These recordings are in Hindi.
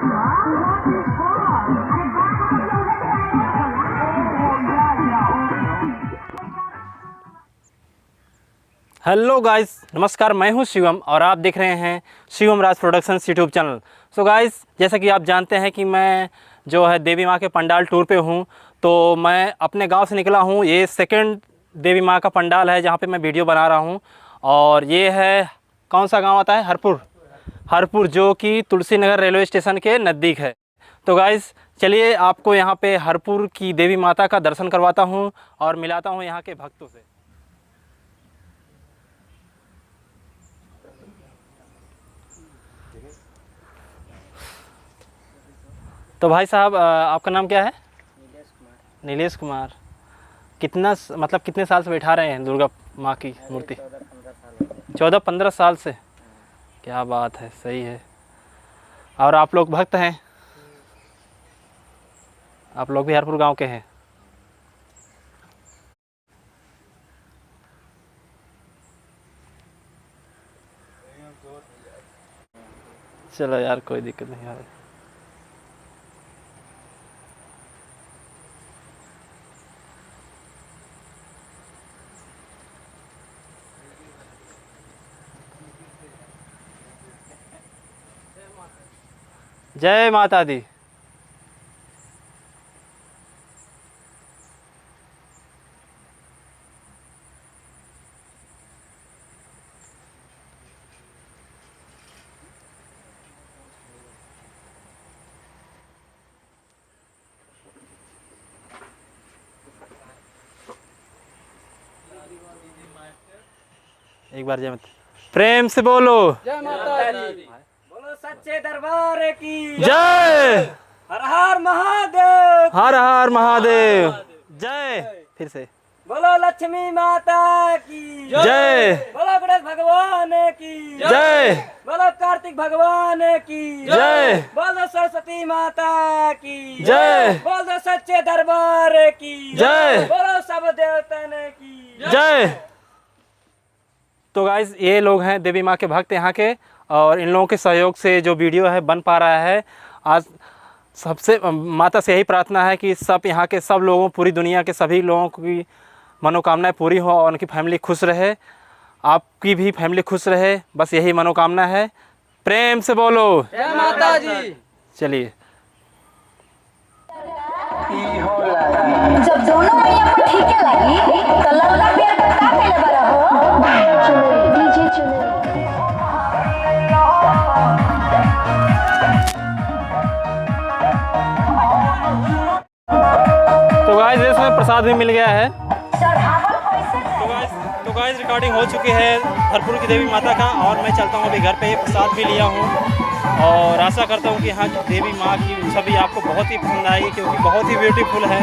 हेलो गाइस, नमस्कार। मैं हूं शिवम और आप देख रहे हैं Shivam Raj productions YouTube channel. So guys, जैसा कि आप जानते हैं कि मैं जो है देवी माँ के पंडाल टूर पे हूं, तो मैं अपने गांव से निकला हूं। ये सेकंड देवी माँ का पंडाल है जहां पे मैं वीडियो बना रहा हूं। और ये है, कौन सा गाँव आता है? हरपुर, जो कि तुलसी नगर रेलवे स्टेशन के नज़दीक है। तो गाइस चलिए आपको यहाँ पे हरपुर की देवी माता का दर्शन करवाता हूँ और मिलाता हूँ यहाँ के भक्तों से। तो भाई साहब, आपका नाम क्या है? नीलेश कुमार। कितने साल से बैठा रहे हैं दुर्गा माँ की मूर्ति? 14-15 साल से। क्या बात है, सही है। और आप लोग भक्त हैं? आप लोग भी हरपुर गांव के हैं? चलो यार, कोई दिक्कत नहीं है। जय माता दी। एक बार जय माता, प्रेम से बोलो जय माता दी। बोलो सच्चे दरबार की जय। हर हर महादेव। हर हर महादेव। जय। फिर से बोलो लक्ष्मी माता की जय। बोलो गणेश भगवान की जय। बोलो कार्तिक भगवान की जय। बोलो सरस्वती माता की जय। बोलो सच्चे दरबार की जय। बोलो सब देवतन की जय। तो गाइस, ये लोग हैं देवी माँ के भक्त यहाँ के, और इन लोगों के सहयोग से जो वीडियो है बन पा रहा है। आज सबसे माता से यही प्रार्थना है कि सब यहाँ के सब लोगों, पूरी दुनिया के सभी लोगों की मनोकामनाएं पूरी हो और उनकी फैमिली खुश रहे, आपकी भी फैमिली खुश रहे, बस यही मनोकामना है। प्रेम से बोलो जय माता जी। चलिए। जब दोनों मैया पर ठीके लगी तो ललका पेड़ पर का पहले बड़ा हो डीजे चुनरी। तो गाइस, इसमें प्रसाद भी मिल गया है। चढ़ावल पैसे तो गाइस रिकॉर्डिंग हो चुकी है हरपुर की देवी माता का, और मैं चलता हूँ अभी घर पे। प्रसाद भी लिया हूँ और आशा करता हूँ कि यहाँ की देवी माँ की छवि आपको बहुत ही पसंद आएगी, क्योंकि बहुत ही ब्यूटीफुल है।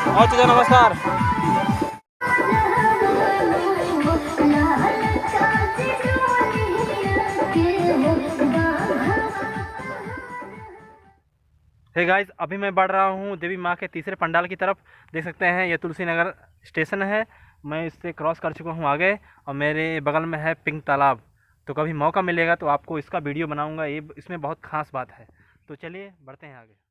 और चाचा नमस्कार। हे गाइस, अभी मैं बढ़ रहा हूँ देवी माँ के तीसरे पंडाल की तरफ। देख सकते हैं ये तुलसी नगर स्टेशन है। मैं इससे क्रॉस कर चुका हूँ आगे, और मेरे बगल में है पिंक तालाब। तो कभी मौका मिलेगा तो आपको इसका वीडियो बनाऊंगा। ये इसमें बहुत ख़ास बात है। तो चलिए बढ़ते हैं आगे।